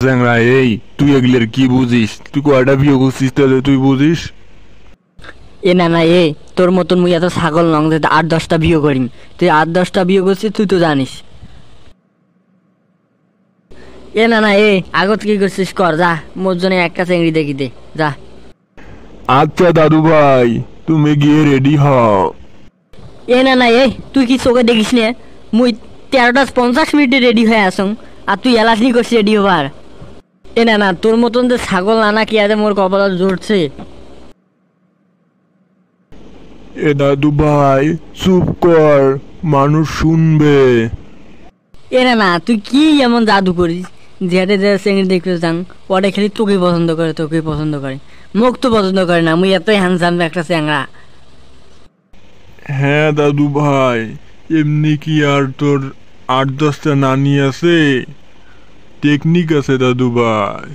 চ্যাংরা এই তুই এগুলোর কি বুঝিস? তুই কয়টা বিয়ে করছিস তাহলে তুই বুঝিস? এ না না তোর মতন মুই এত ছাগল নং যে 8-10টা বিয়ে করিম। তুই 8-10টা বিয়ে করছিস তুই তো জানিস। এ না না আগত কি করছিস কর যা, মোর জন্য একটা চেংড়ি দেখি দে যা। আচ্ছা দাদু ভাই, তুমি গিয়ে রেডি হও। এ না না তুই কি চোখে দেখিস নে? মুই 13:50 রেডি হয়ে আসং আর তুই এলাসনি করছিস রেডি হবার। এ না না তোর মতন যে ছাগল নানা কি আছে মোর কপালত জড়ছে। এ দাদু ভাই চুপ কর, মানুষ শুনবে। এ না না তুই কি এমন জাদু করিস যেটা যে চেংড়ি দেখতে যান ওটা খালি তোকেই পছন্দ করে, তোকেই পছন্দ করে, মুখ তো পছন্দ করে না। মুই এতই হ্যান্ডসাম একটা চ্যাংড়া। হ্যাঁ দাদু ভাই, এমনি কি আর তোর 8-10টা নানি আছে? টেকনিক আছে দাদু ভাই।